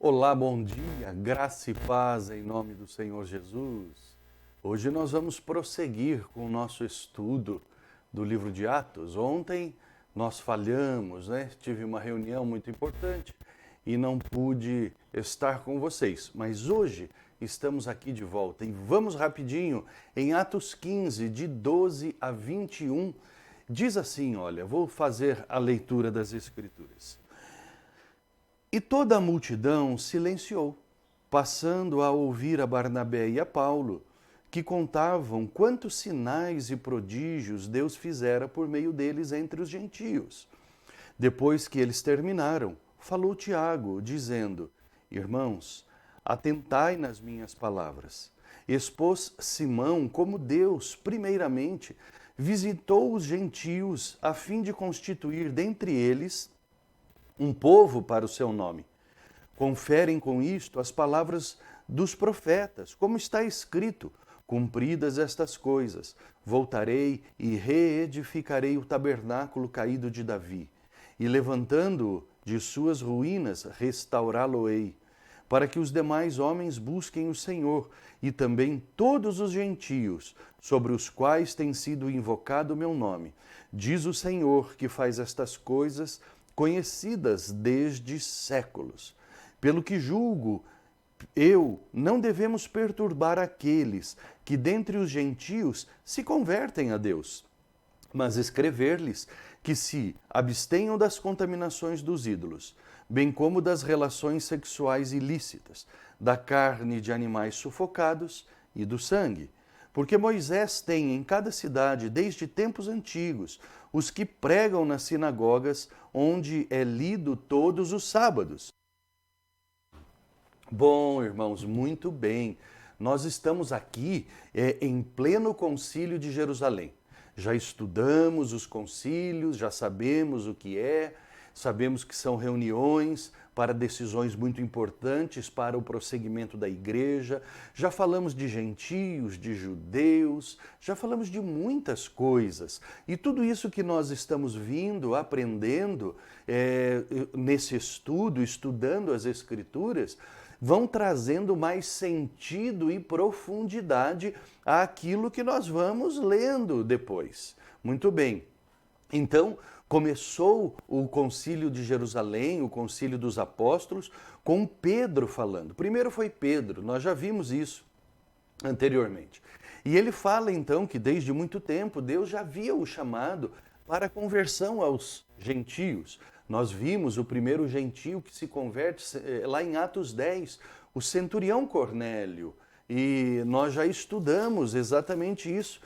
Olá, bom dia, graça e paz em nome do Senhor Jesus. Hoje nós vamos prosseguir com o nosso estudo do livro de Atos. Ontem nós falhamos, Tive uma reunião muito importante e não pude estar com vocês, mas hoje estamos aqui de volta e vamos rapidinho em Atos 15, de 12 a 21. Diz assim, olha, vou fazer a leitura das Escrituras. E toda a multidão silenciou, passando a ouvir a Barnabé e a Paulo, que contavam quantos sinais e prodígios Deus fizera por meio deles entre os gentios. Depois que eles terminaram, falou Tiago, dizendo: Irmãos, atentai nas minhas palavras. Expôs Simão como Deus, primeiramente, visitou os gentios a fim de constituir dentre eles um povo para o seu nome. Conferem com isto as palavras dos profetas, como está escrito: cumpridas estas coisas, voltarei e reedificarei o tabernáculo caído de Davi, e levantando-o de suas ruínas, restaurá-lo-ei, para que os demais homens busquem o Senhor, e também todos os gentios, sobre os quais tem sido invocado o meu nome. Diz o Senhor, que faz estas coisas conhecidas desde séculos. Pelo que julgo, não devemos perturbar aqueles que dentre os gentios se convertem a Deus, mas escrever-lhes que se abstenham das contaminações dos ídolos, bem como das relações sexuais ilícitas, da carne de animais sufocados e do sangue. Porque Moisés tem em cada cidade, desde tempos antigos, os que pregam nas sinagogas, onde é lido todos os sábados. Bom, irmãos, muito bem. Nós estamos aqui em pleno concílio de Jerusalém. Já estudamos os concílios, já sabemos o que é, sabemos que são reuniões para decisões muito importantes para o prosseguimento da igreja. Já falamos de gentios, de judeus, já falamos de muitas coisas. E tudo isso que nós estamos aprendendo nesse estudo, estudando as Escrituras, vão trazendo mais sentido e profundidade àquilo que nós vamos lendo depois. Muito bem. Então, começou o concílio de Jerusalém, o concílio dos apóstolos, com Pedro falando. Primeiro foi Pedro, nós já vimos isso anteriormente. E ele fala então que desde muito tempo Deus já havia o chamado para a conversão aos gentios. Nós vimos o primeiro gentio que se converte lá em Atos 10, o centurião Cornélio. E nós já estudamos exatamente isso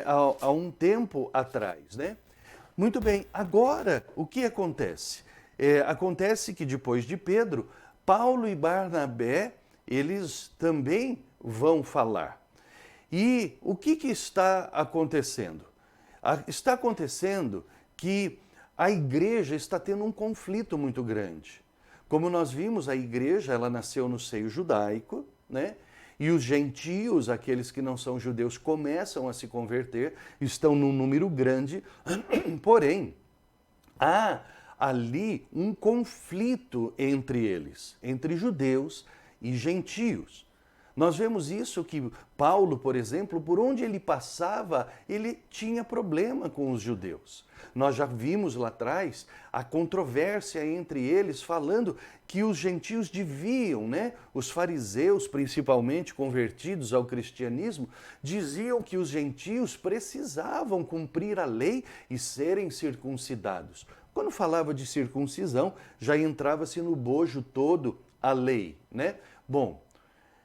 há um tempo atrás, Muito bem, agora o que acontece? Acontece que depois de Pedro, Paulo e Barnabé, eles também vão falar. E o que está acontecendo? Está acontecendo que a igreja está tendo um conflito muito grande. Como nós vimos, a igreja ela nasceu no seio judaico, E os gentios, aqueles que não são judeus, começam a se converter, estão num número grande, porém, há ali um conflito entre eles, entre judeus e gentios. Nós vemos isso que Paulo, por exemplo, por onde ele passava, ele tinha problema com os judeus. Nós já vimos lá atrás a controvérsia entre eles, falando que os gentios deviam, Os fariseus, principalmente convertidos ao cristianismo, diziam que os gentios precisavam cumprir a lei e serem circuncidados. Quando falava de circuncisão, já entrava-se no bojo todo a lei, Bom,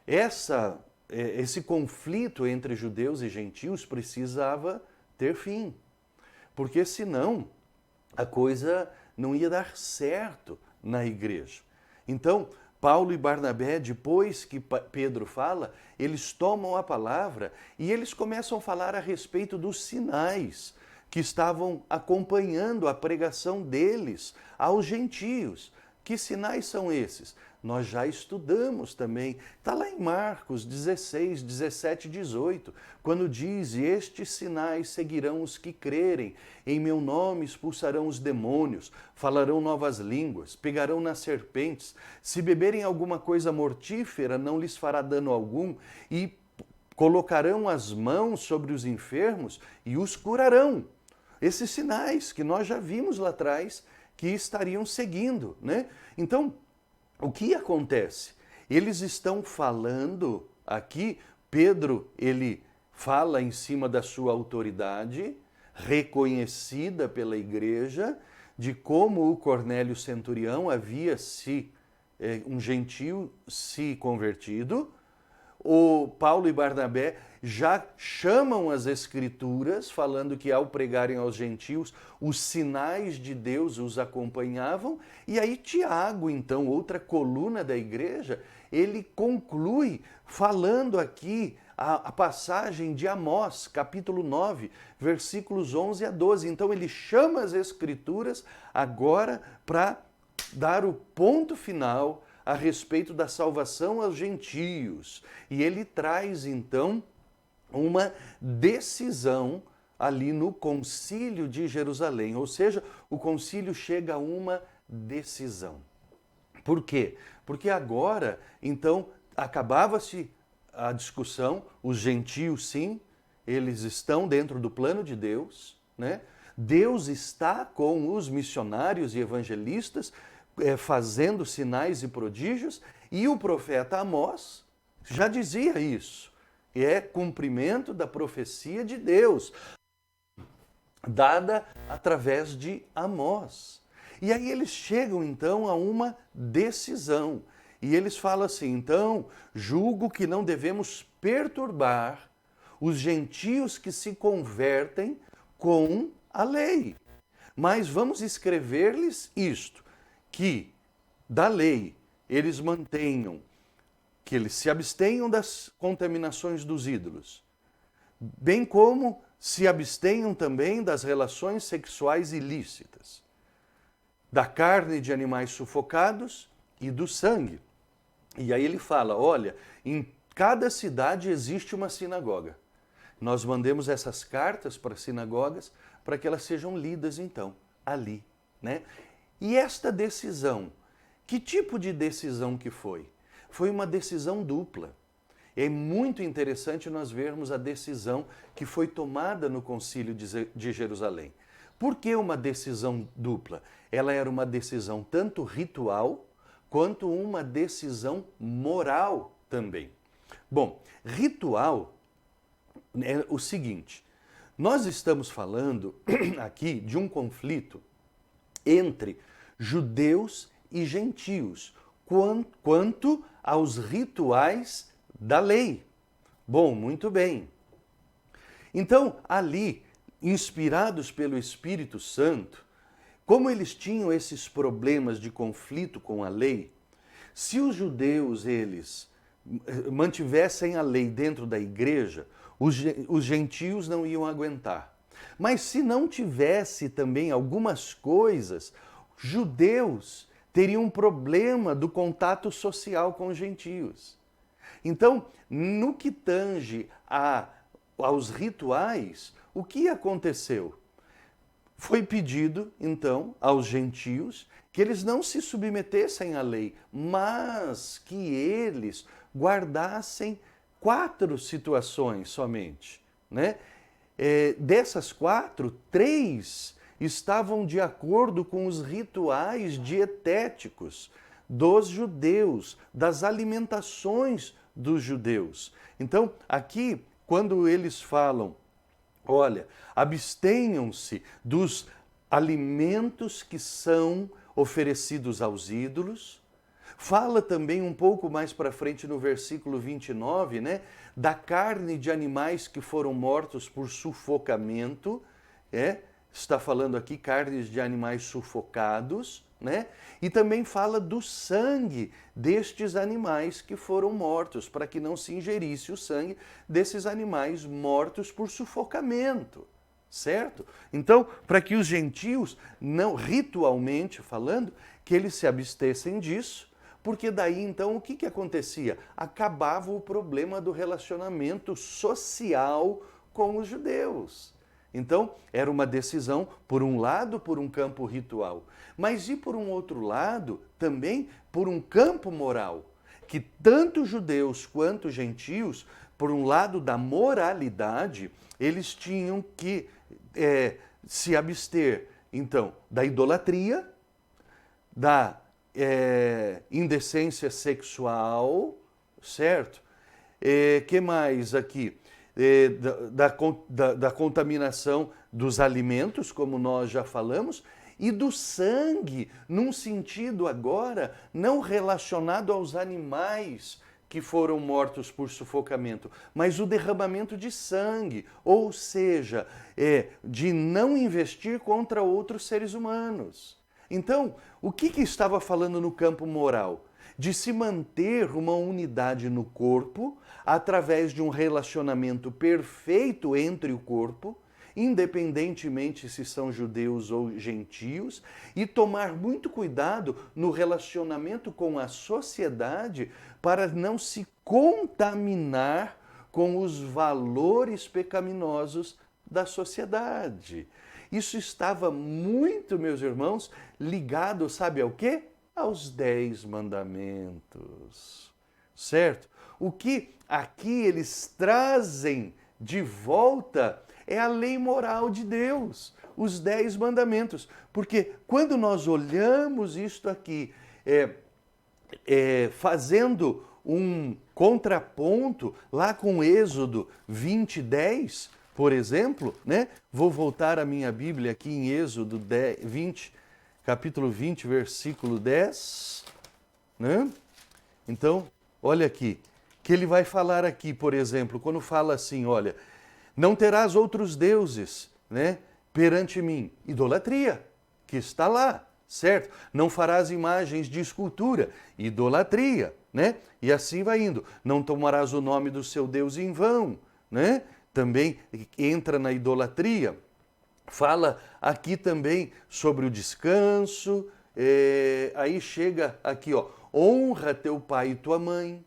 esse conflito entre judeus e gentios precisava ter fim, porque senão a coisa não ia dar certo na igreja. Então, Paulo e Barnabé, depois que Pedro fala, eles tomam a palavra e eles começam a falar a respeito dos sinais que estavam acompanhando a pregação deles aos gentios. Que sinais são esses? Nós já estudamos também. Está lá em Marcos 16, 17 e 18, quando diz: "E estes sinais seguirão os que crerem. Em meu nome expulsarão os demônios, falarão novas línguas, pegarão nas serpentes. Se beberem alguma coisa mortífera, não lhes fará dano algum. E colocarão as mãos sobre os enfermos e os curarão." Esses sinais que nós já vimos lá atrás que estariam seguindo, né? Então, o que acontece? Eles estão falando aqui, Pedro, ele fala em cima da sua autoridade, reconhecida pela igreja, de como o Cornélio Centurião havia um gentio se convertido. O Paulo e Barnabé já chamam as Escrituras, falando que ao pregarem aos gentios, os sinais de Deus os acompanhavam. E aí Tiago, então, outra coluna da igreja, ele conclui falando aqui a passagem de Amós, capítulo 9, versículos 11 a 12. Então ele chama as Escrituras agora para dar o ponto final a respeito da salvação aos gentios. E ele traz, então, uma decisão ali no Concílio de Jerusalém. Ou seja, o concílio chega a uma decisão. Por quê? Porque agora, então, acabava-se a discussão, os gentios, sim, eles estão dentro do plano de Deus, né? Deus está com os missionários e evangelistas, fazendo sinais e prodígios, e o profeta Amós já dizia isso. É cumprimento da profecia de Deus, dada através de Amós. E aí eles chegam então a uma decisão. E eles falam assim: então, julgo que não devemos perturbar os gentios que se convertem com a lei. Mas vamos escrever-lhes isto: que da lei eles mantenham, que eles se abstenham das contaminações dos ídolos, bem como se abstenham também das relações sexuais ilícitas, da carne de animais sufocados e do sangue. E aí ele fala: olha, em cada cidade existe uma sinagoga. Nós mandemos essas cartas para as sinagogas para que elas sejam lidas então ali, né? E esta decisão, que tipo de decisão que foi? Foi uma decisão dupla. É muito interessante nós vermos a decisão que foi tomada no Concílio de Jerusalém. Por que uma decisão dupla? Ela era uma decisão tanto ritual quanto uma decisão moral também. Bom, ritual é o seguinte: nós estamos falando aqui de um conflito entre judeus e gentios quanto aos rituais da lei. Bom, muito bem. Então, ali, inspirados pelo Espírito Santo, como eles tinham esses problemas de conflito com a lei, se os judeus, eles mantivessem a lei dentro da igreja, os gentios não iam aguentar. Mas se não tivesse também algumas coisas, judeus teriam um problema do contato social com os gentios. Então, no que tange aos rituais, o que aconteceu? Foi pedido, então, aos gentios que eles não se submetessem à lei, mas que eles guardassem 4 situações somente, né? Dessas 4, 3 estavam de acordo com os rituais dietéticos dos judeus, das alimentações dos judeus. Então, aqui, quando eles falam, olha, abstenham-se dos alimentos que são oferecidos aos ídolos. Fala também um pouco mais para frente no versículo 29, né, da carne de animais que foram mortos por sufocamento, está falando aqui carnes de animais sufocados, né? E também fala do sangue destes animais que foram mortos, para que não se ingerisse o sangue desses animais mortos por sufocamento, certo? Então, para que os gentios, não ritualmente falando, que eles se abstessem disso, porque daí então o que acontecia? Acabava o problema do relacionamento social com os judeus. Então, era uma decisão, por um lado, por um campo ritual, mas e por um outro lado, também por um campo moral, que tanto judeus quanto gentios, por um lado da moralidade, eles tinham que se abster, então, da idolatria, da indecência sexual, certo? Que mais aqui? Da contaminação dos alimentos, como nós já falamos, e do sangue, num sentido agora não relacionado aos animais que foram mortos por sufocamento, mas o derramamento de sangue, ou seja, de não investir contra outros seres humanos. Então, o que estava falando no campo moral? De se manter uma unidade no corpo através de um relacionamento perfeito entre o corpo, independentemente se são judeus ou gentios, e tomar muito cuidado no relacionamento com a sociedade para não se contaminar com os valores pecaminosos da sociedade. Isso estava muito, meus irmãos, ligado, sabe ao quê? Aos 10 mandamentos, certo? O que aqui eles trazem de volta é a lei moral de Deus, os 10 mandamentos. Porque quando nós olhamos isto aqui, fazendo um contraponto lá com Êxodo 20:10, por exemplo, né? Vou voltar a minha Bíblia aqui em Êxodo 20, capítulo 20, versículo 10, né? Então, olha aqui, que ele vai falar aqui, por exemplo, quando fala assim, olha, não terás outros deuses, né, perante mim. Idolatria, que está lá, certo? Não farás imagens de escultura, idolatria, né? E assim vai indo. Não tomarás o nome do seu Deus em vão, né? Também entra na idolatria. Fala aqui também sobre o descanso, aí chega aqui, ó, honra teu pai e tua mãe,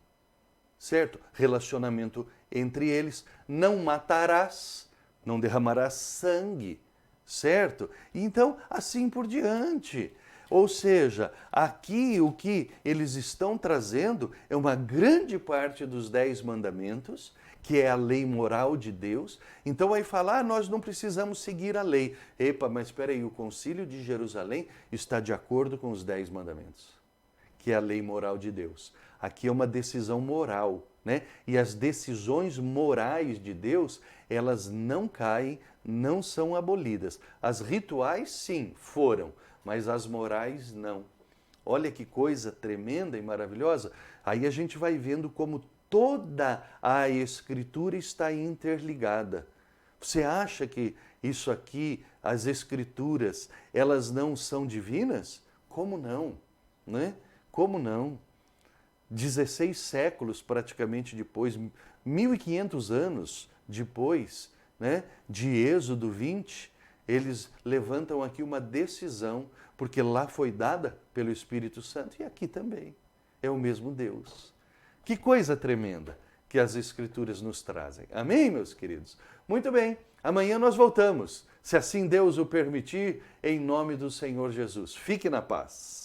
certo? Relacionamento entre eles, não matarás, não derramarás sangue, certo? Então, assim por diante. Ou seja, aqui o que eles estão trazendo é uma grande parte dos 10 mandamentos, que é a lei moral de Deus. Então vai falar, nós não precisamos seguir a lei. Epa, mas espera aí, o Concílio de Jerusalém está de acordo com os 10 mandamentos, que é a lei moral de Deus. Aqui é uma decisão moral, né? E as decisões morais de Deus, elas não caem, não são abolidas. As rituais, sim, foram, mas as morais, não. Olha que coisa tremenda e maravilhosa. Aí a gente vai vendo como toda a Escritura está interligada. Você acha que isso aqui, as Escrituras, elas não são divinas? Como não? Né? Como não? 16 séculos praticamente depois, 1.500 anos depois, né, de Êxodo 20, eles levantam aqui uma decisão, porque lá foi dada pelo Espírito Santo e aqui também. É o mesmo Deus. Que coisa tremenda que as Escrituras nos trazem. Amém, meus queridos? Muito bem, amanhã nós voltamos, se assim Deus o permitir, em nome do Senhor Jesus. Fique na paz.